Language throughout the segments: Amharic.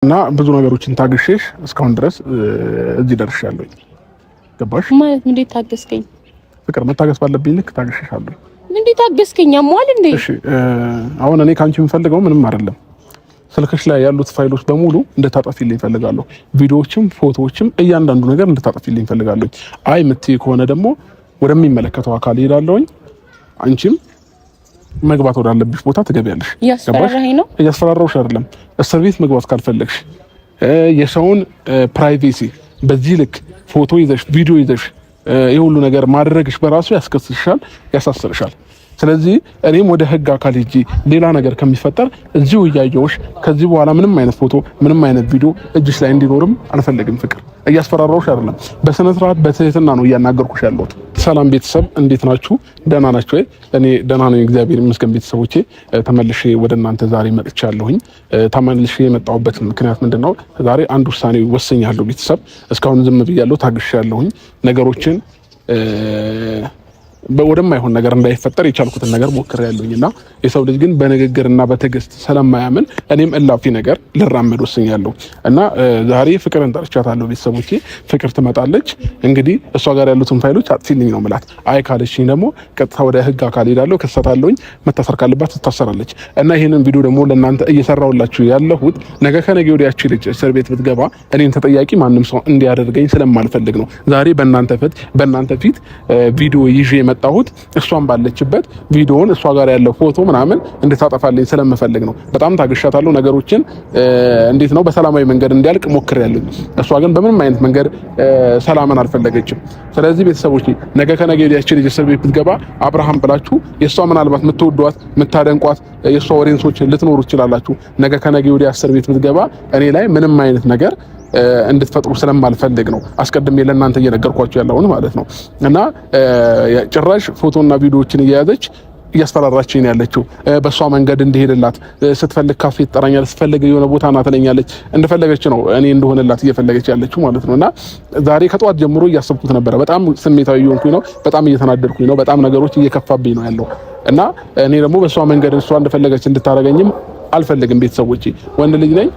እና ብዙ ነገሮችን ታግሼሽ እስካሁን ድረስ እዚህ ደርሻለሁ። ገባሽ ማለት እንዴት ታገስከኝ? ፍቅር መታገስ ባለብኝ ልክ ታግሼሻለሁ። እንዴት ታገስከኝ? አሟል እንዴ? እሺ አሁን እኔ ካንቺ የምፈልገው ምንም አይደለም። ስልክሽ ላይ ያሉት ፋይሎች በሙሉ እንድታጠፊልኝ ፈልጋለሁ። ቪዲዮዎችም ፎቶዎችም እያንዳንዱ ነገር እንድታጠፊልኝ ፈልጋለሁ። አይ የምትይ ከሆነ ደግሞ ወደሚመለከተው አካል እሄዳለሁኝ። አንቺም መግባት ወዳለብሽ ቦታ ትገቢያለሽ። እያስፈራራኸኝ ነው? እያስፈራራሁሽ አይደለም። እስር ቤት መግባት ካልፈለግሽ የሰውን ፕራይቬሲ በዚህ ልክ ፎቶ ይዘሽ ቪዲዮ ይዘሽ የሁሉ ነገር ማድረግሽ በራሱ ያስከስስሻል፣ ያሳስርሻል። ስለዚህ እኔም ወደ ህግ አካል ሄጄ ሌላ ነገር ከሚፈጠር እዚሁ እያየሁሽ ከዚህ በኋላ ምንም አይነት ፎቶ ምንም አይነት ቪዲዮ እጅሽ ላይ እንዲኖርም አልፈልግም። ፍቅር እያስፈራራሁሽ አይደለም፣ በስነ ስርዓት በትህትና ነው እያናገርኩሽ ያለሁት። ሰላም ቤተሰብ፣ እንዴት ናችሁ? ደህና ናችሁ ወይ? እኔ ደህና ነኝ፣ እግዚአብሔር ይመስገን። ቤተሰቦቼ ተመልሼ ወደ እናንተ ዛሬ መጥቻለሁኝ። ተመልሼ የመጣሁበት ምክንያት ምንድነው? ዛሬ አንድ ውሳኔ ወስኛለሁ። ቤተሰብ እስካሁን ዝም ብያለሁ፣ ታግሻለሁኝ ነገሮችን ወደማይሆን ነገር እንዳይፈጠር የቻልኩትን ነገር ሞክሬያለሁኝና የሰው ልጅ ግን በንግግርና በትዕግስት ስለማያምን እኔም እላፊ ነገር ልራመድ ወስኛለሁ እና ዛሬ ፍቅርን ጠርቻታለሁ። ቤተሰቦቼ ፍቅር ትመጣለች። እንግዲህ እሷ ጋር ያሉትን ፋይሎች አጥፊልኝ ነው ምላት። አይ ካለችኝ ደግሞ ቀጥታ ወደ ህግ አካል ሄዳለሁ፣ ከሰታለሁኝ። መታሰር ካለባት ትታሰራለች። እና ይሄንን ቪዲዮ ደግሞ ለእናንተ እየሰራሁላችሁ ያለሁት ነገ ከነገ ወዲያ ያቺ ልጅ እስር ቤት ብትገባ እኔን ተጠያቂ ማንም ሰው እንዲያደርገኝ ስለማልፈልግ ነው ዛሬ በእናንተ ፊት ቪዲዮ ይዤ መጣሁት። እሷን ባለችበት ቪዲዮውን እሷ ጋር ያለው ፎቶ ምናምን እንድታጠፋልኝ ስለምፈልግ ነው። በጣም ታግሻታለሁ። ነገሮችን እንዴት ነው በሰላማዊ መንገድ እንዲያልቅ ሞክሬያለሁ። እሷ ግን በምንም አይነት መንገድ ሰላምን አልፈለገችም። ስለዚህ ቤተሰቦች ነገ ከነገ ወዲያ ያቺ ልጅ እስር ቤት ብትገባ አብርሃም ብላችሁ የእሷ ምናልባት የምትወዷት የምታደንቋት የእሷ ኦዲየንሶች ልትኖሩ ትችላላችሁ። ነገ ከነገ ወዲያ እስር ቤት ብትገባ እኔ ላይ ምንም አይነት ነገር እንድትፈጥሩ ስለማልፈልግ ነው አስቀድሜ ለእናንተ እየነገርኳችሁ ያለውን ማለት ነው። እና ጭራሽ ፎቶና ቪዲዮዎችን እየያዘች እያስፈራራችኝ ያለችው በሷ መንገድ እንዲሄድላት ስትፈልግ ካፌ ትጠራኛለች፣ ስትፈልግ የሆነ ቦታ ና ትለኛለች። እንደፈለገች ነው እኔ እንደሆነላት እየፈለገች ያለችው ማለት ነውና ዛሬ ከጧት ጀምሮ እያሰብኩት ነበረ። በጣም ስሜታዊ እየሆንኩኝ ነው፣ በጣም እየተናደድኩኝ ነው፣ በጣም ነገሮች እየከፋብኝ ነው ያለው እና እኔ ደግሞ በሷ መንገድ እሷ እንደፈለገች እንድታረገኝም አልፈልግም። ቤተሰቦቼ ወንድ ልጅ ነኝ።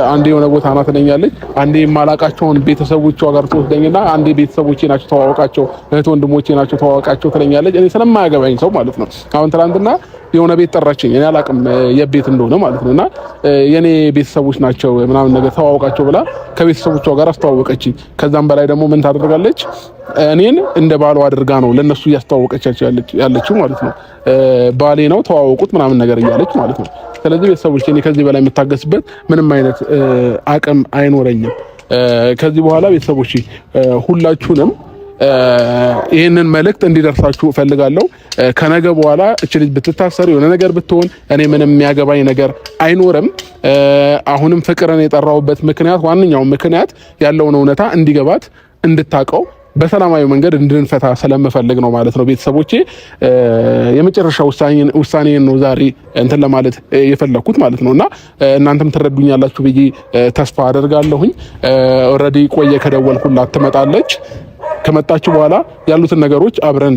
አንዴ የሆነ ቦታ ና ትለኛለች፣ አንዴ የማላቃቸውን ቤተሰቦቿ ጋር ትወስደኝና አንዴ ቤተሰቦቼ ናቸው ተዋወቃቸው፣ እህት ወንድሞቼ ናቸው ተዋወቃቸው ትለኛለች። እኔ ስለማያገባኝ ሰው ማለት ነው። አሁን ትናንትና የሆነ ቤት ጠራችኝ፣ እኔ አላቅም የቤት እንደሆነ ማለት ነውና የኔ ቤተሰቦች ናቸው ምናምን ነገር ተዋወቃቸው ብላ ከቤተሰቦቿ ጋር አስተዋወቀችኝ። ከዛም በላይ ደግሞ ምን ታደርጋለች? እኔን እንደ ባሏ አድርጋ ነው ለነሱ እያስተዋወቀቻቸው ያለችው ማለት ነው። ባሌ ነው ተዋወቁት ምናምን ነገር እያለች ማለት ነው። ስለዚህ ቤተሰቦች እኔ ከዚህ በላይ የምታገስበት ምንም አይነት አቅም አይኖረኝም። ከዚህ በኋላ ቤተሰቦች ሁላችሁንም ይህንን መልእክት እንዲደርሳችሁ እፈልጋለሁ። ከነገ በኋላ እች ልጅ ብትታሰር የሆነ ነገር ብትሆን እኔ ምንም የሚያገባኝ ነገር አይኖርም። አሁንም ፍቅርን የጠራሁበት ምክንያት ዋነኛው ምክንያት ያለውን እውነታ እንዲገባት እንድታቀው በሰላማዊ መንገድ እንድንፈታ ስለምፈልግ ነው ማለት ነው። ቤተሰቦቼ የመጨረሻ ውሳኔን ነው ዛሬ እንትን ለማለት የፈለኩት ማለት ነውና እናንተም ትረዱኛላችሁ ብዬ ተስፋ አደርጋለሁኝ። ኦልሬዲ ቆየ ከደወልኩላት ትመጣለች። ከመጣችሁ በኋላ ያሉትን ነገሮች አብረን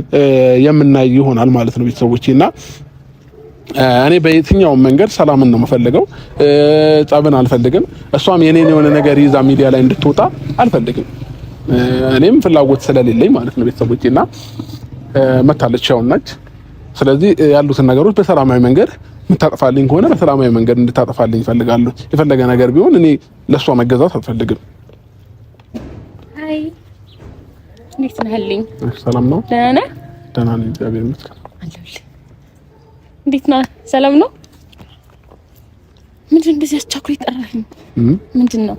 የምናይ ይሆናል ማለት ነው ቤተሰቦቼና እኔ በየትኛው መንገድ ሰላምን ነው የምፈልገው፣ ጸብን አልፈልግም። እሷም የኔን የሆነ ነገር ይዛ ሚዲያ ላይ እንድትወጣ አልፈልግም። እኔም ፍላጎት ስለሌለኝ ማለት ነው ቤተሰቦቼና መታለች ያው ነች። ስለዚህ ያሉትን ነገሮች በሰላማዊ መንገድ የምታጠፋልኝ ከሆነ በሰላማዊ መንገድ እንድታጠፋልኝ እፈልጋለሁ። የፈለገ ነገር ቢሆን እኔ ለሷ መገዛት አልፈልግም። አይ እንዴት ነህልኝ? ሰላም ነው? ደህና ነህ? ደህና ነኝ እግዚአብሔር ይመስገን። እንዴት ነህ? ሰላም ነው? ምንድን እንደዚህ አስቻኩሪ ጠራኸኝ? ምንድን ነው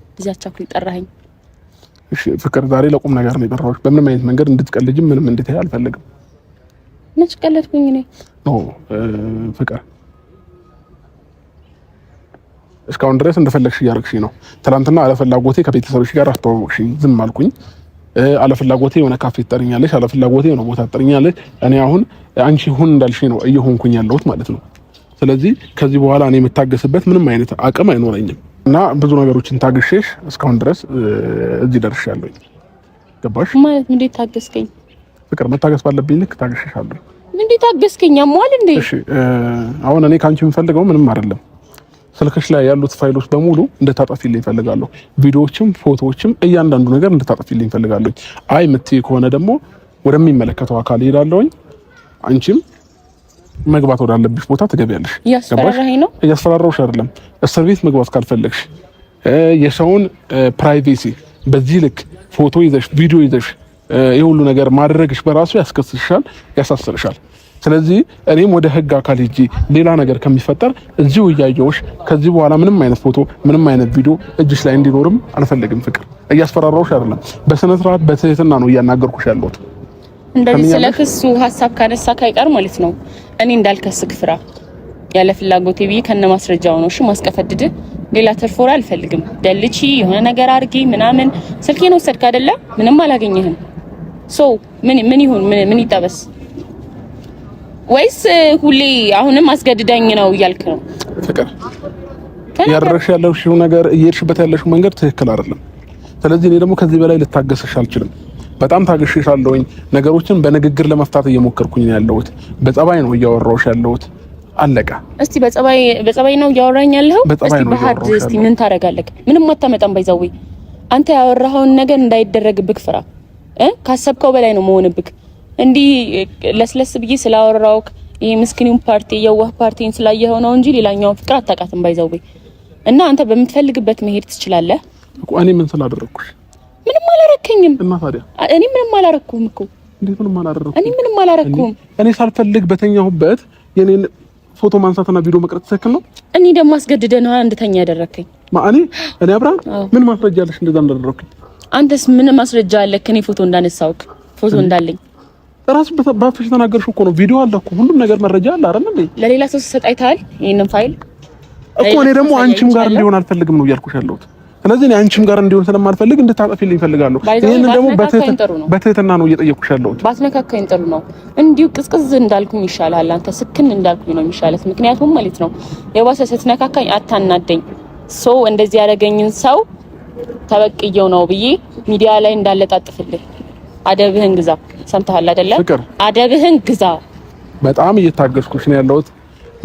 እንደዚህ አስቻኩሪ ጠራኸኝ? እሺ ፍቅር ዛሬ ለቁም ነገር ነው የጠራሁሽ። በምንም አይነት መንገድ እንድትቀልጂ ምንም እንድትይ አልፈልግም። ነጭ ቀለድኩኝ እኔ ኖ ፍቅር እስካሁን ድረስ እንደፈለግሽ እያደረግሽኝ ነው። ትናንትና አለፍላጎቴ ከቤተሰቦች ጋር አስተዋወቅሽኝ፣ ዝም አልኩኝ። አለፍላጎቴ የሆነ ካፌ ትጠሪኛለሽ፣ አለፍላጎቴ የሆነ ቦታ ትጠሪኛለሽ። እኔ አሁን አንቺ ሁን እንዳልሽኝ ነው እየሆንኩኝ ያለሁት ማለት ነው። ስለዚህ ከዚህ በኋላ እኔ የምታገስበት ምንም አይነት አቅም አይኖረኝም እና ብዙ ነገሮችን ታግሼሽ እስካሁን ድረስ እዚህ ደርሻለሁ። ገባሽ? ማለት እንዴት ታገስከኝ? ፍቅር መታገስ ባለብኝ ልክ ታግሼሻለሁ። እንዴት ታገስከኝ? አሟል እንዴ? እሺ አሁን እኔ ካንቺ የምፈልገው ምንም አይደለም። ስልክሽ ላይ ያሉት ፋይሎች በሙሉ እንድታጠፊልኝ ፈልጋለሁ። ቪዲዮዎችም ፎቶዎችም እያንዳንዱ ነገር እንድታጠፊልኝ ፈልጋለሁ። አይ የምትይ ከሆነ ደግሞ ወደሚመለከተው አካል ሄዳለሁኝ። አንቺም መግባት ወዳለብሽ ቦታ ትገቢያለሽ። እያስፈራራኸኝ ነው? እያስፈራራሁሽ አይደለም። እስር ቤት መግባት ካልፈለግሽ የሰውን ፕራይቬሲ በዚህ ልክ ፎቶ ይዘሽ ቪዲዮ ይዘሽ የሁሉ ነገር ማድረግሽ በራሱ ያስከስስሻል፣ ያሳስርሻል። ስለዚህ እኔም ወደ ህግ አካል ሄጄ ሌላ ነገር ከሚፈጠር እዚሁ እያየሁሽ ከዚህ በኋላ ምንም አይነት ፎቶ ምንም አይነት ቪዲዮ እጅሽ ላይ እንዲኖርም አልፈልግም። ፍቅር እያስፈራራሁሽ አይደለም፣ በስነ ስርዓት በትህትና ነው እያናገርኩሽ ያለሁት። እንደዚህ ስለክሱ ሀሳብ ካነሳ ካይቀር ማለት ነው እኔ እንዳልከስክ ፍራ። ያለ ፍላጎቴ ብዬ ከነ ማስረጃው ነው እሺ ማስቀፈድድ ሌላ ተርፎራ አልፈልግም። ደልቺ የሆነ ነገር አርጊ ምናምን ስልኬን ወሰድክ አይደለ? ምንም አላገኘህም። ምን ይሁን ምን ይጠበስ? ወይስ ሁሌ አሁንም አስገድዳኝ ነው እያልክ ነው? ፍቅር ያደረግሽ ያለሽው ነገር እየሄድሽበት ያለሽው መንገድ ትክክል አይደለም። ስለዚህ እኔ ደግሞ ከዚህ በላይ ልታገስሽ አልችልም። በጣም ታግሽሻለሁኝ። ነገሮችን በንግግር ለመፍታት እየሞከርኩኝ ነው ያለሁት። በጸባይ ነው እያወራሁሽ ያለሁት። አለቀ። እስቲ በጸባይ ነው እያወራኝ ያለው። እስቲ በሀድ እስቲ ምን ታረጋለህ? ምንም አታመጣም። ባይዛው አንተ ያወራኸውን ነገር እንዳይደረግብክ ፍራ። ካሰብከው በላይ ነው መሆንብክ። እንዲህ ለስለስ ብዬ ስላወራውክ ይሄ ምስኪኑን ፓርቲ የዋህ ፓርቲን ስላየኸው ነው እንጂ ሌላኛው ፍቅር አታውቃትም። ባይዛው እና አንተ በምትፈልግበት መሄድ ትችላለህ እኮ። እኔ ምን ስላደረኩሽ? ምንም አላረከኝም። እና ታዲያ እኔ ምንም አላረኩም እኮ። እንዴት ምንም አላረኩም? እኔ ምንም አላረኩም። እኔ ሳልፈልግ በተኛሁበት የኔን ፎቶ ማንሳትና ቪዲዮ መቅረጽ ትክክል ነው? እኔ ደግሞ አስገድደህ ነው እንድተኛ ያደረከኝ። እኔ አብርሃም ምን ማስረጃ አለሽ እንደዛ እንዳደረኩኝ? አንተስ ምን ማስረጃ አለክ? እኔ ፎቶ እንዳነሳውክ ፎቶ እንዳለኝ ራስ በአፍሽ ተናገርሽው እኮ ነው። ቪዲዮ አለ እኮ ሁሉም ነገር መረጃ አለ አይደል እንዴ? ለሌላ ሰው ሰጣይታል ይሄንን ፋይል እኮ። እኔ ደግሞ አንቺም ጋር እንዲሆን አልፈልግም ነው እያልኩሽ ያለሁት። ስለዚህ እኔ አንቺም ጋር እንዲሆን ስለማልፈልግ እንድታጠፊልኝ እፈልጋለሁ። ይሄንን ደግሞ በትህትና ነው እየጠየቅኩሽ ያለሁት። ባትነካካኝ ጥሩ ነው። እንዲሁ ቅዝቅዝ እንዳልኩኝ ይሻላል። አንተ ስክን እንዳልኩኝ ነው የሚሻለት። ምክንያቱም ማለት ነው የባሰ ስትነካካኝ አታናደኝ። እንደዚህ ያደረገኝን ሰው ተበቅየው ነው ብዬ ሚዲያ ላይ እንዳለጣጥፍልህ። አደብህን ግዛ። ሰምተሃል አይደለ? አደብህን ግዛ። በጣም እየታገስኩሽ ነው ያለሁት።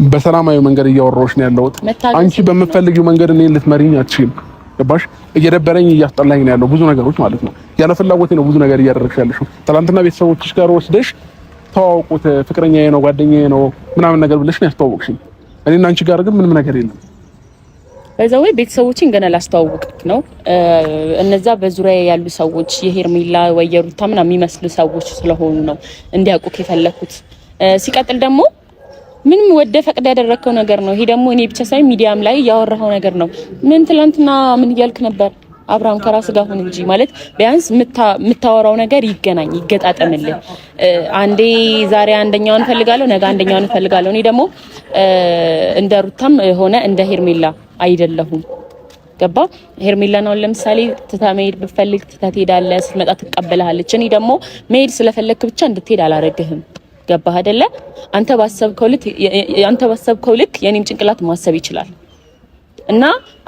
በሰላማዊ መንገድ እያወራሁሽ ነው ያለሁት። አንቺ በምትፈልጊው መንገድ እኔ ልትመሪኝ አትችይም። ገባሽ? እየደበረኝ እያስጠላኝ ነው ያለው ብዙ ነገሮች ማለት ነው። ያለ ፍላጎቴ ነው ብዙ ነገር እያደረግሽ ያለሽው። ትናንትና ቤተሰቦችሽ ጋር ወስደሽ ተዋውቁት፣ ፍቅረኛዬ ነው ጓደኛዬ ነው ምናምን ነገር ብለሽ ነው ያስተዋወቅሽኝ። እኔና አንቺ ጋር ግን ምንም ነገር የለም። በዛው ቤተሰቦችን ገና ላስተዋውቅክ ነው። እነዛ በዙሪያ ያሉ ሰዎች የሄርሜላ ወይ የሩታ ምናምን የሚመስሉ ሰዎች ስለሆኑ ነው እንዲያውቁክ የፈለኩት። ሲቀጥል ደግሞ ምንም ወደ ፈቅድ ያደረከው ነገር ነው። ይሄ ደግሞ እኔ ብቻ ሳይሆን ሚዲያም ላይ ያወራው ነገር ነው። ምን ትላንትና ምን እያልክ ነበር? አብርሃም ከራስ ጋር ሁን እንጂ ማለት ቢያንስ የምታወራው ነገር ይገናኝ፣ ይገጣጠምልህ። አንዴ ዛሬ አንደኛውን ፈልጋለሁ፣ ነገ አንደኛውን ፈልጋለሁ። እኔ ደግሞ እንደ ሩታም ሆነ እንደ ሄርሜላ አይደለሁም። ገባ? ሄርሜላ ነው ለምሳሌ ትታ መሄድ ብፈልግ ትታ ትሄዳለህ፣ ስትመጣ ትቀበልሃለች። እኔ ደግሞ መሄድ ስለፈለክ ብቻ እንድትሄድ አላረግህም። ገባህ አይደለ? አንተ ባሰብከው ልክ የኔም ጭንቅላት ማሰብ ይችላል። እና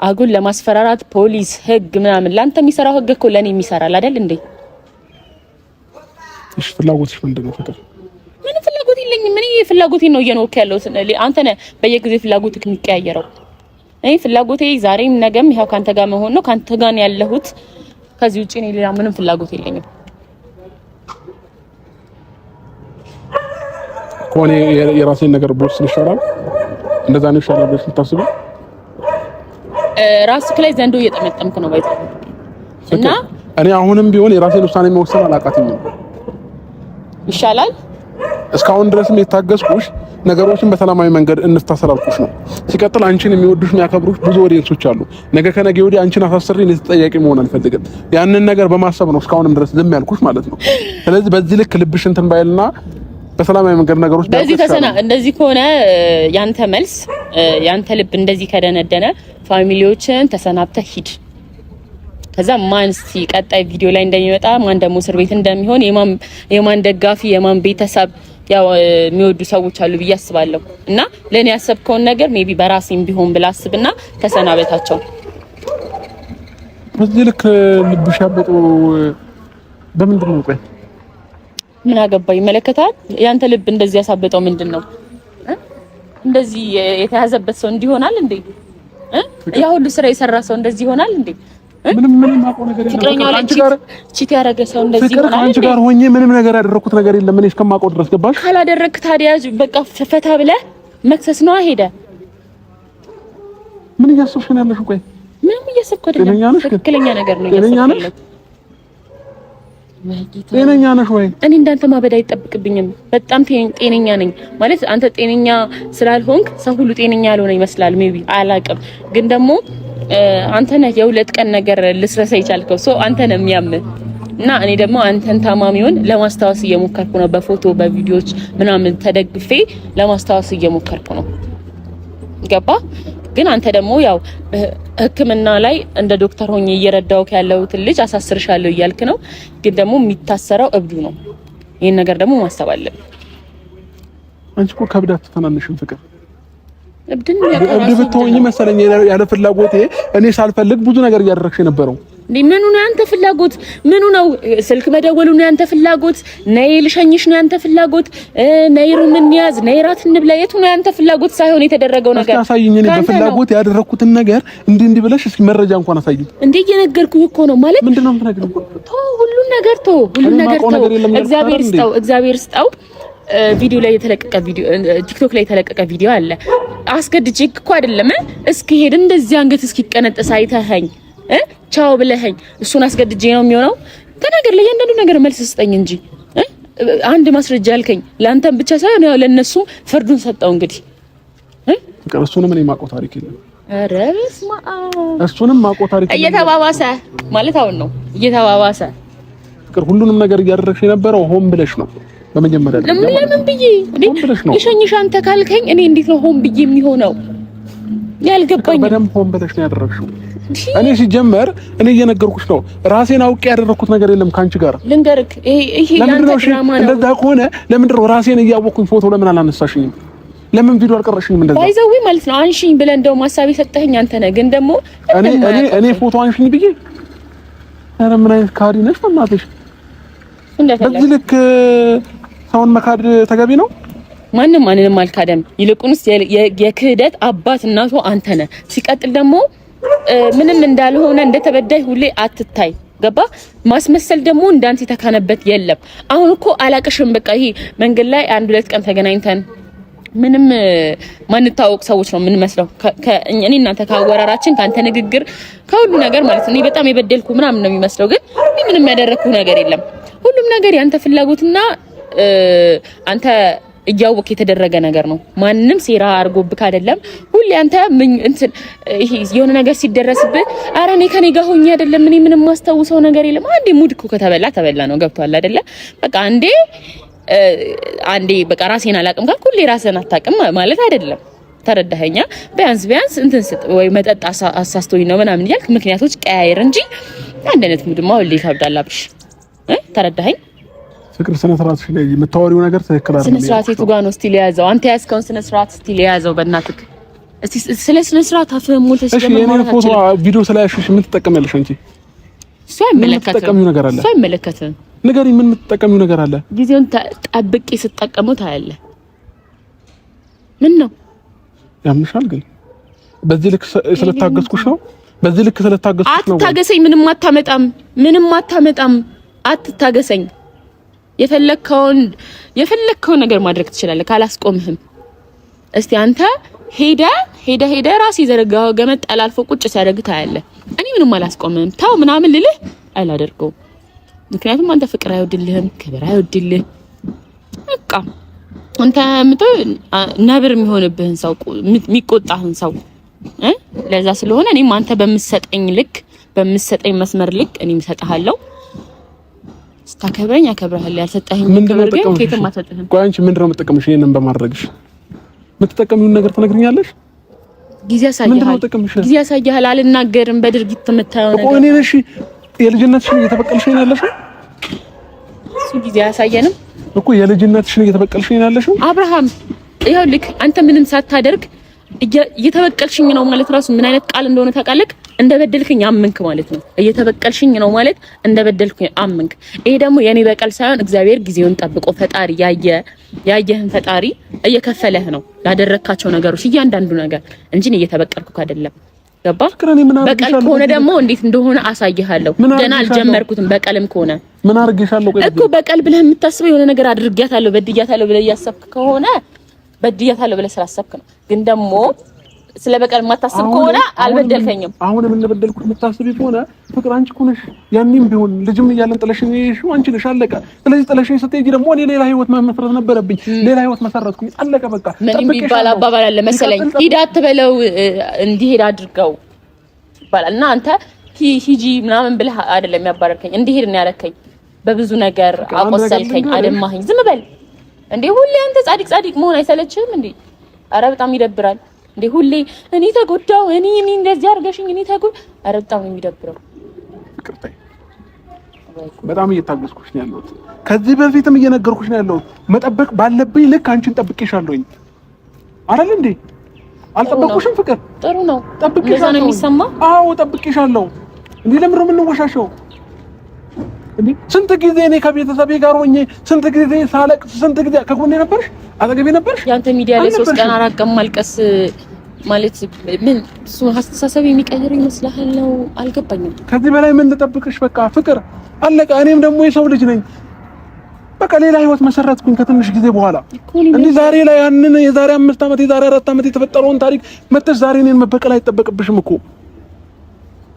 አጉል ለማስፈራራት ፖሊስ፣ ህግ ምናምን ላንተ የሚሰራው ህግ እኮ ለኔ የሚሰራል አይደል እንዴ? እሺ ፍላጎትሽ ምንድነው? ፍቅር ምን ፍላጎት የለኝም። ምን ፍላጎቴን ነው እየኖርክ ያለው? አንተ ነህ በየጊዜው ፍላጎትክ የሚቀያየረው። እኔ ፍላጎቴ ዛሬም ነገም ይሄው ካንተ ጋር መሆን ነው። ካንተ ጋር ነው ያለሁት። ከዚህ ውጪ እኔ ሌላ ምንም ፍላጎት የለኝም። ኮኔ የራሴን ነገር ቦርስ ይሻላል። እንደዛ ነው ይሻላል ብለሽ ልታስቢ? ራስክ ላይ ዘንዶ እየጠመጠምክ ነው ባይዘው። እና እኔ አሁንም ቢሆን የራሴን ውሳኔ መወሰን አላቃተኝም። ይሻላል። እስካሁን ድረስም የታገስኩሽ ነገሮችን በሰላማዊ መንገድ እንፍታሰላልኩሽ ነው። ሲቀጥል አንቺን የሚወዱሽ የሚያከብሩሽ ብዙ ኦዲየንሶች አሉ። ነገ ከነገ ወዲህ አንቺን አሳስሬ እኔ ተጠያቂ መሆን አልፈልግም። ያንን ነገር በማሰብ ነው እስካሁንም ድረስ ዝም ያልኩሽ ማለት ነው። ስለዚህ በዚህ ልክ ልብሽ እንትን ባይልና በሰላማዊ መንገድ ነገሮች እንደዚህ ከሆነ ያንተ መልስ ያንተ ልብ እንደዚህ ከደነደነ ፋሚሊዎችን ተሰናብተህ ሂድ። ከዛ ማን እስቲ ቀጣይ ቪዲዮ ላይ እንደሚመጣ ማን ደግሞ እስር ቤት እንደሚሆን የማን ደጋፊ የማን ቤተሰብ ያው የሚወዱ ሰዎች አሉ ብዬ አስባለሁ። እና ለኔ ያሰብከውን ነገር ሜቢ በራሴም ቢሆን ብላ አስብና ተሰናበታቸው። በዚህ ልክ ልብሽ ያበጡ በምንድን ነው? ቆይ ምን አገባ? ይመለከታል። ያንተ ልብ እንደዚህ ያሳበጠው ምንድነው? እንደዚህ የተያዘበት ሰው እንዲሆናል እንዴ? ያ ሁሉ ስራ የሰራ ሰው እንደዚህ ይሆናል እንዴ? ምንም አውቀው ነገር የለም። ፍቅረኛው ላይ ቺት ያደረገ ሰው እንደዚህ ይሆናል እንዴ? አንቺ ጋር ሆኜ ምንም ነገር ያደረኩት ነገር የለም። እኔ እስከማውቀው ድረስ ገባሽ? ካላደረክ ታዲያ በቃ ፈታ ብለህ መክሰስ ነው ሄደ። ምን እያሰብሽ ነው ያለሽው? ቆይ ምንም እያሰብኩ አይደለም። ትክክለኛ ነገር ነው እያሰብኩ። ጤነኛ ነሽ ወይ? እኔ እንዳንተ ማበድ አይጠብቅብኝም። በጣም ጤነኛ ነኝ ማለት አንተ ጤነኛ ስላልሆንክ ሰው ሁሉ ጤነኛ ያልሆነ ይመስላል። ሜቢ አላቅም፣ ግን ደግሞ አንተ ነህ የሁለት ቀን ነገር ልስረሳ ይቻልከው ሰው አንተ ነህ የሚያምህ እና እኔ ደግሞ አንተን ታማሚውን ለማስታወስ እየሞከርኩ ነው። በፎቶ በቪዲዮዎች ምናምን ተደግፌ ለማስታወስ እየሞከርኩ ነው። ገባ? ግን አንተ ደግሞ ያው ሕክምና ላይ እንደ ዶክተር ሆኜ እየረዳውክ ያለሁት ልጅ አሳስርሻለሁ እያልክ ነው። ግን ደግሞ የሚታሰረው እብዱ ነው። ይሄን ነገር ደግሞ ማስተብ አለብን። አንቺ እኮ ከብዳት ተናነሽን ፍቅር እብድን እብድ ብትሆኚ መሰለኝ ያለ ፍላጎቴ እኔ ሳልፈልግ ብዙ ነገር እያደረግሽ የነበረው። ምኑ ነው ያንተ ፍላጎት? ምኑ ነው ስልክ መደወሉ ነው ያንተ ፍላጎት? ነይ ልሸኝሽ ነው ያንተ ፍላጎት? ነይ ሩም እንያዝ፣ ነይ ራት እንብላ፣ የቱ ነው ያንተ ፍላጎት ሳይሆን የተደረገው ነገር? አሳይኝ። እኔ በፍላጎት ያደረኩትን ነገር እንዲህ ብለሽ እስኪ መረጃ እንኳን አሳይኝ። እንዴ እየነገርኩህ እኮ ነው ማለት ምንድነው የምትነግሪኝ? ሁሉን ነገር እግዚአብሔር ስጠው። ቪዲዮ ላይ የተለቀቀ ቲክቶክ ላይ የተለቀቀ ቪዲዮ አለ። አስገድጄ እኮ አይደለም እስኪ ሄድ እንደዚህ አንገት እስኪ ቀነጥስ አይተኸኝ ቻው ብለኸኝ እሱን አስገድጄ ነው የሚሆነው? ተናገር፣ ለእያንዳንዱ ነገር መልስ ስጠኝ እንጂ አንድ ማስረጃ ያልከኝ ለአንተም ብቻ ሳይሆን ያው ለነሱም ፍርዱን ሰጠው። እንግዲህ ፍቅር እሱንም እኔ የማውቀው ታሪክ የለም። ኧረ በስመ አብ፣ እሱንም የማውቀው ታሪክ እየተባባሰ ማለት አሁን ነው እየተባባሰ። ፍቅር ሁሉንም ነገር እያደረግሽ የነበረው ሆን ብለሽ ነው። በመጀመሪያ ለምን ብዬ ልሸኝሽ አንተ ካልከኝ እኔ እንዴት ነው ሆን ብዬ የሚሆነው? ያልገባኝ በደንብ ሆን ብለሽ ነው ያደረግሽው። እኔ ሲጀመር እኔ እየነገርኩሽ ነው። ራሴን አውቄ ያደረኩት ነገር የለም ካንቺ ጋር። ልንገርክ፣ ይሄ ያንተ ድራማ ነው። እንደዛ ከሆነ ለምንድን ነው ራሴን እያወቅኩኝ ፎቶ ለምን አላነሳሽኝም? ለምን ቪዲዮ አልቀረሽኝም? እንደዛ ባይዘዊ ማለት ነው አንሺኝ ብለህ እንደው ማሳብ የሰጠኸኝ አንተ ነህ። ግን ደግሞ እኔ ፎቶ አንሺኝ ብዬ ኧረ ምን አይነት ካዲ ነሽ በእናትሽ! በዚህ ልክ ሰውን መካድ ተገቢ ነው? ማንንም አልካደም። ይልቁንስ የክህደት አባት እናቱ አንተ ነህ። ሲቀጥል ደግሞ ምንም እንዳልሆነ እንደተበዳይ ሁሌ አትታይ። ገባ? ማስመሰል ደግሞ እንዳንተ የተካነበት የለም። አሁን እኮ አላቅሽም። በቃ ይሄ መንገድ ላይ አንድ ሁለት ቀን ተገናኝተን ምንም ማንታወቅ ሰዎች ነው ምን መስለው እኔ እናንተ ካወራራችን ካንተ ንግግር ከሁሉ ነገር ማለት ነው። እኔ በጣም የበደልኩ ምናምን ነው የሚመስለው፣ ግን ምንም ያደረኩ ነገር የለም። ሁሉም ነገር ያንተ ፍላጎትና አንተ እያወቅ የተደረገ ነገር ነው። ማንንም ሴራ አርጎብክ አይደለም። ሁሌ አንተ እንትን ይሄ የሆነ ነገር ሲደረስብህ ኧረ እኔ ከኔ ጋር ሆኜ አይደለም እኔ ምንም ማስተውሰው ነገር የለም። አንዴ ሙድ እኮ ከተበላ ነው። ገብቷል አይደለ? በቃ አንዴ በቃ ራሴን አላቅም ካልኩ ሁሌ ራስህን አታቅም ማለት አይደለም። ተረዳኸኛ? ቢያንስ እንትን ስጥ ወይ መጠጥ አሳስቶኝ ነው ምናምን እያልክ ምክንያቶች ቀያየር እንጂ አንድ አይነት ሙድማ ሁሌ ይከብዳል። አብሽ ተረዳኸኝ? ፍቅር ስነ ስርዓት ላይ የምታወሪው ነገር ትክክል አይደለም። ስነ ስርዓት የቱ ጋር ነው? እስቲ ለያዘው አንተ ያስከውን ስነ ስርዓት እስቲ ለያዘው በእናትህ። እስቲ ስለ ስነ ስርዓት አፍህም ሞልተሽ ደግሞ ማለት ነው። ፎቶ ቪዲዮ ስላያሽሽ ምን ትጠቀሚያለሽ አንቺ? እሱ አይመለከትም። እሱ አይመለከትም። ንገሪኝ፣ ምን የምትጠቀሚው ነገር አለ? ጊዜውን ጠብቄ ስትጠቀመው ታያለህ። ምን ነው ያምሻል? ግን በዚህ ልክ ስለታገስኩሽ ነው። በዚህ ልክ ስለታገስኩሽ ነው። አትታገሰኝ። ምንም አታመጣም። አትታገሰኝ። የፈለከውን ነገር ማድረግ ትችላለህ ካላስቆምህም። እስቲ አንተ ሄደ ራስ ይዘረጋው ገመድ ጠላልፎ ቁጭ ሲያደርግ ታያለህ። እኔ ምንም አላስቆምህም። ታው ምናምን ልልህ አላደርገው። ምክንያቱም አንተ ፍቅር አይወድልህም፣ ክብር አይወድልህ። በቃ አንተ ነብር የሚሆንብህን ሰው የሚቆጣህን ሰው ለዛ ስለሆነ እኔም አንተ በምትሰጠኝ መስመር ልክ እኔም እሰጥሃለሁ። ስታከብረኝ አከብርሃለሁ። ያልሰጠኸኝ ክብር ግን ከየትም አትሰጥህም። ቆይ አንቺ ምንድነው የምትጠቀምሽ? ይሄንን በማድረግሽ የምትጠቀሚውን ነገር ትነግሪኛለሽ? ጊዜ ያሳያል። አልናገርም። በድርጊት የምታየው ነገር እኔ ነሽ። የልጅነትሽን እየተበቀልሽኝ ነው ያለሽው። እሱ ጊዜ ያሳየንም እኮ የልጅነትሽን እየተበቀልሽኝ ነው ያለሽው። አብርሃም ይኸውልህ፣ አንተ ምንም ሳታደርግ እየተበቀልሽኝ ነው ማለት ራሱ ምን አይነት ቃል እንደሆነ ታውቃለህ? እንደበደልክኝ አመንክ ማለት ነው። እየተበቀልሽኝ ነው ማለት እንደበደልክኝ አመንክ። ይሄ ደግሞ የኔ በቀል ሳይሆን እግዚአብሔር ጊዜውን ጠብቆ ፈጣሪ ያየህን ፈጣሪ እየከፈለህ ነው ላደረካቸው ነገሮች እያንዳንዱ ነገር እንጂ እየተበቀልኩ አይደለም። ገባ? በቀል ከሆነ ደግሞ እንዴት እንደሆነ አሳይሃለሁ። ገና አልጀመርኩትም። በቀልም ከሆነ ምን አርገሻለሁ እኮ በቀል ብለህ የምታስበው የሆነ ነገር አድርጊያታለሁ በድያታለሁ ብለህ እያሰብክ ከሆነ በድያታለሁ ብለህ ስላሰብክ ነው። ግን ደግሞ ስለ በቀል የማታስብ ከሆነ አልበደልከኝም። አሁንም እንደበደልኩት የምታስብ ከሆነ ፍቅር አንቺ እኮ ነሽ። ያንንም ቢሆን ልጅም እያለን ጥለሽኝ ነው አንቺ ነሽ። አለቀ። ስለዚህ ጥለሽኝ ስትሄጂ ደግሞ እኔ ሌላ ህይወት መመስረት ነበረብኝ። ሌላ ህይወት መሰረትኩኝ። አለቀ በቃ። ምን የሚባል አባባል አለ መሰለኝ፣ ሂድ አትበለው እንዲሄድ አድርገው ይባላል። እና አንተ ሂጂ ምናምን ብለህ አይደለም ያባረርከኝ፣ እንዲሄድ ነው ያረከኝ። በብዙ ነገር አቆሰልከኝ፣ አደማኸኝ። ዝም በል እንዴ! ሁሌ አንተ ጻድቅ መሆን አይሰለችህም እንዴ? አረ በጣም ይደብራል እንዴ! ሁሌ እኔ ተጎዳው፣ እኔ እንደዚህ አድርገሽኝ፣ እኔ አረ በጣም ነው የሚደብረው። ይቅርታ፣ በጣም እየታገስኩሽ ነው ያለሁት። ከዚህ በፊትም እየነገርኩሽ ነው ያለሁት። መጠበቅ ባለብኝ ልክ አንቺን ጠብቄሻለሁኝ አይደል እንዴ? አልጠበቅኩሽም? ፍቅር ጥሩ ነው። ጠብቄሻለሁ። ነው የሚሰማ? አዎ ጠብቄሻለሁ። እንዴ ለምን ነው የምንወሻሸው? እንዴ ስንት ጊዜ እኔ ከቤተሰቤ ጋር ሆኜ ስንት ጊዜ ሳለቅስ ስንት ጊዜ ከጎኔ ነበርሽ? አጠገቤ ነበርሽ? ያንተ ሚዲያ ላይ 3 ቀን 4 ቀን ማልቀስ ማለት ምን እሱ አስተሳሰብ የሚቀይር ይመስልሃል? ነው አልገባኝም። ከዚህ በላይ ምን ልጠብቅሽ? በቃ ፍቅር አለቀ። እኔም ደግሞ የሰው ልጅ ነኝ። በቃ ሌላ ህይወት መሰረትኩኝ ከትንሽ ጊዜ በኋላ። እንዴ ዛሬ ላይ ያንን የዛሬ 5 ዓመት የዛሬ 4 ዓመት የተፈጠረውን ታሪክ መተሽ ዛሬ እኔን መበቀል አይጠበቅብሽም እኮ።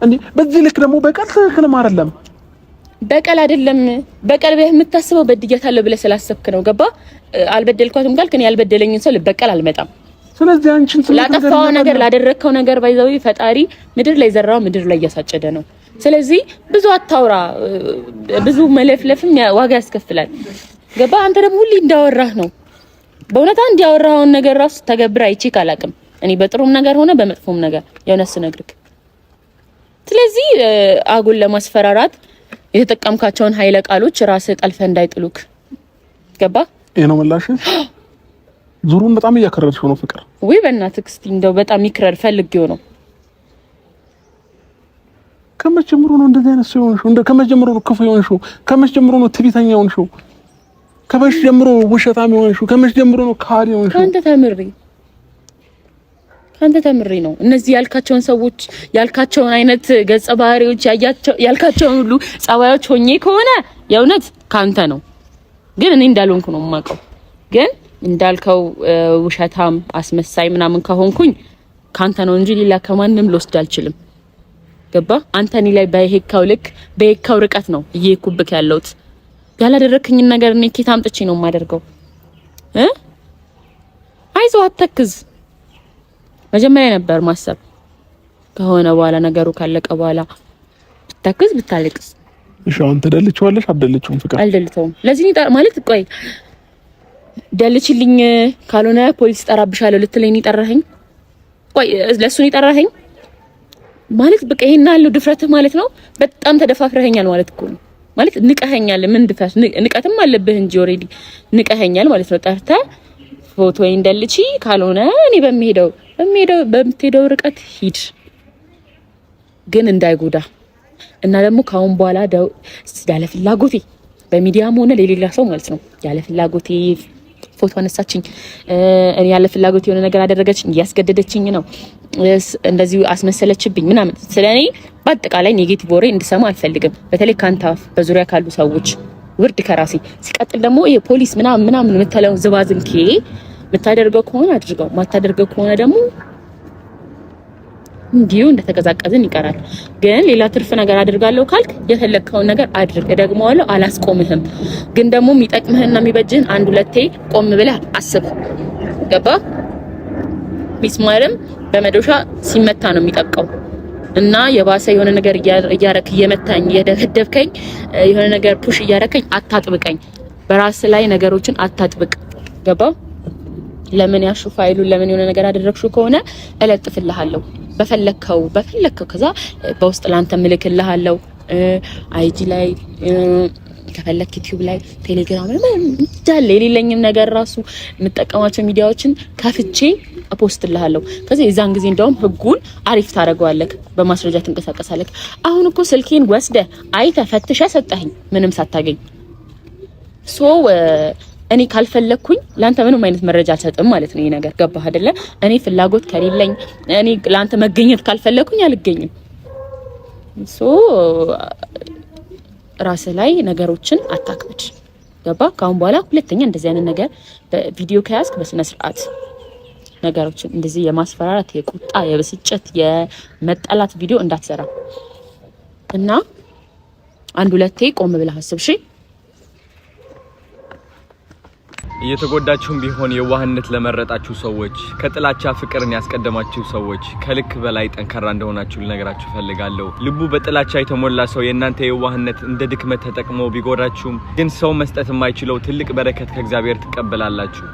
እንዴ በዚህ ልክ ደግሞ በቀል ትክክልም አይደለም። በቀል አይደለም። በቀል ብለህ የምታስበው በድያታለሁ ብለህ ስላሰብክ ነው። ገባ? አልበደልኳትም ካልክ እኔ ያልበደለኝን ሰው ልበቀል አልመጣም። ስለዚህ አንቺን ላጠፋው ነገር ላደረግከው ነገር ባይዘው ፈጣሪ ምድር ላይ ዘራው ምድር ላይ እያሳጨደ ነው። ስለዚህ ብዙ አታውራ። ብዙ መለፍለፍም ዋጋ ያስከፍላል። ገባ? አንተ ደግሞ ሁሌ እንዳወራህ ነው። በእውነት አንድ ያወራኸውን ነገር ራሱ ተገብራ አይቼ ካላቅም እኔ በጥሩም ነገር ሆነ በመጥፎም ነገር የሆነስ ነግርክ። ስለዚህ አጉል ለማስፈራራት የተጠቀምካቸውን ኃይለ ቃሎች ራስህ ጠልፈህ እንዳይጥሉክ። ገባ? ይሄ ነው ምላሽ። ዙሩን በጣም እያከረርሽው ነው ፍቅር። ወይ በእናትህ እስቲ እንደው በጣም ይክረር ፈልጌው ነው። ከመጀመሩ ነው እንደዚህ አይነት ሰው ሆንሽው? ከመጀመሩ ነው ክፉ ሆንሽው? ከመጀመሩ ነው ትዕቢተኛ ሆንሽው? ከመጀመሩ ነው ውሸታም ሆንሽው? ከመጀመሩ ነው ካዲ ሆንሽው? ካንተ ተምሬ ነው እነዚህ ያልካቸውን ሰዎች ያልካቸውን አይነት ገጸ ባህሪዎች ያልካቸውን ሁሉ ጸባዮች ሆኜ ከሆነ የእውነት ካንተ ነው። ግን እኔ እንዳልሆንኩ ነው የማውቀው። ግን እንዳልከው ውሸታም አስመሳይ ምናምን ከሆንኩኝ ካንተ ነው እንጂ ሌላ ከማንም ልወስድ አልችልም። ገባ? አንተ እኔ ላይ በሄድከው ልክ በሄድከው ርቀት ነው እየሄድኩብክ ያለሁት። ያላደረክኝን ነገር እኔ ኬት አምጥቼ ነው የማደርገው? አይዞህ አትተክዝ። መጀመሪያ ነበር ማሰብ ከሆነ በኋላ ነገሩ ካለቀ በኋላ ብታክዝ ብታለቅስ። እሺ አሁን ተደልችዋለሽ? አደልችውም ፍቅር አልደልተውም። ለዚህ ማለት ቆይ ደልችልኝ ካልሆነ ፖሊስ ጠራብሻለሁ ልትለኝ ይጠራኸኝ? ቆይ ለሱን ይጠራኸኝ ማለት በቃ ይሄን ያለው ድፍረትህ ማለት ነው። በጣም ተደፋፍረኸኛል ማለት እኮ ነው። ማለት ንቀኸኛል። ምን ድፍረት ንቀትም አለብህ እንጂ ኦሬዲ ንቀኸኛል ማለት ነው። ጠርተህ ፎቶ እንደልቺ ካልሆነ እኔ በምትሄደው ርቀት ሂድ፣ ግን እንዳይጎዳ እና ደግሞ ካሁን በኋላ ያለ ፍላጎቴ በሚዲያም ሆነ ለሌላ ሰው ማለት ነው ያለ ፍላጎቴ ፎቶ አነሳችኝ፣ እኔ ያለ ፍላጎቴ የሆነ ነገር አደረገችኝ፣ እያስገደደችኝ ነው፣ እንደዚህ አስመሰለችብኝ ምናምን ስለኔ በአጠቃላይ ኔጌቲቭ ወሬ እንድሰማ አልፈልግም። በተለይ ካንተ በዙሪያ ካሉ ሰዎች ውርድ ከራሴ ሲቀጥል ደግሞ ይሄ ፖሊስ ምናምን የምትለው ዝባዝንኬ የምታደርገው ከሆነ አድርገው፣ ማታደርገው ከሆነ ደግሞ እንዲሁ እንደተቀዛቀዝን ይቀራል። ግን ሌላ ትርፍ ነገር አድርጋለሁ ካልክ የፈለግከውን ነገር አድርግ፣ እደግመዋለሁ፣ አላስቆምህም። ግን ደግሞ የሚጠቅምህና የሚበጅህን አንድ ሁለቴ ቆም ብለህ አስብ። ገባ? ሚስማርም በመዶሻ ሲመታ ነው የሚጠብቀው እና የባሰ የሆነ ነገር እያረክ እየመታኝ እየደበደብከኝ የሆነ ነገር ፑሽ እያረከኝ አታጥብቀኝ። በራስ ላይ ነገሮችን አታጥብቅ። ገባ? ለምን ያሹ ፋይሉን ለምን የሆነ ነገር አደረግሽው ከሆነ እለጥፍልሃለሁ በፈለከው ከዛ በውስጥ ላንተ ምልክልሃለሁ። አይጂ ላይ ከፈለክ ዩቲዩብ ላይ ቴሌግራም ላይ እንዳለ የሌለኝም ነገር ራሱ የምጠቀማቸው ሚዲያዎችን ከፍቼ አፖስትልሃለሁ። ከዛ የዛን ጊዜ እንደውም ህጉን አሪፍ ታደርገዋለህ፣ በማስረጃ ትንቀሳቀሳለህ። አሁን እኮ ስልኬን ወስደህ አይተህ ፈትሸህ ሰጠኸኝ ምንም ሳታገኝ። እኔ ካልፈለኩኝ ላንተ ምንም አይነት መረጃ አልሰጥም ማለት ነው። ይሄ ነገር ገባህ አይደለ? እኔ ፍላጎት ከሌለኝ እኔ ላንተ መገኘት ካልፈለኩኝ አልገኝም። ራስ ላይ ነገሮችን አታክብድ። ገባ? ካሁን በኋላ ሁለተኛ እንደዚህ አይነት ነገር በቪዲዮ ከያዝክ በስነ ስርዓት ነገሮችን እንደዚህ የማስፈራራት የቁጣ የብስጭት የመጣላት ቪዲዮ እንዳትሰራ እና አንድ ሁለቴ ቆም ብለህ አስብ። እሺ እየተጎዳችሁም ቢሆን የዋህነት ለመረጣችሁ ሰዎች ከጥላቻ ፍቅርን ያስቀደማችሁ ሰዎች ከልክ በላይ ጠንካራ እንደሆናችሁ ልነግራችሁ ፈልጋለሁ። ልቡ በጥላቻ የተሞላ ሰው የእናንተ የዋህነት እንደ ድክመት ተጠቅሞ ቢጎዳችሁም ግን ሰው መስጠት የማይችለው ትልቅ በረከት ከእግዚአብሔር ትቀበላላችሁ።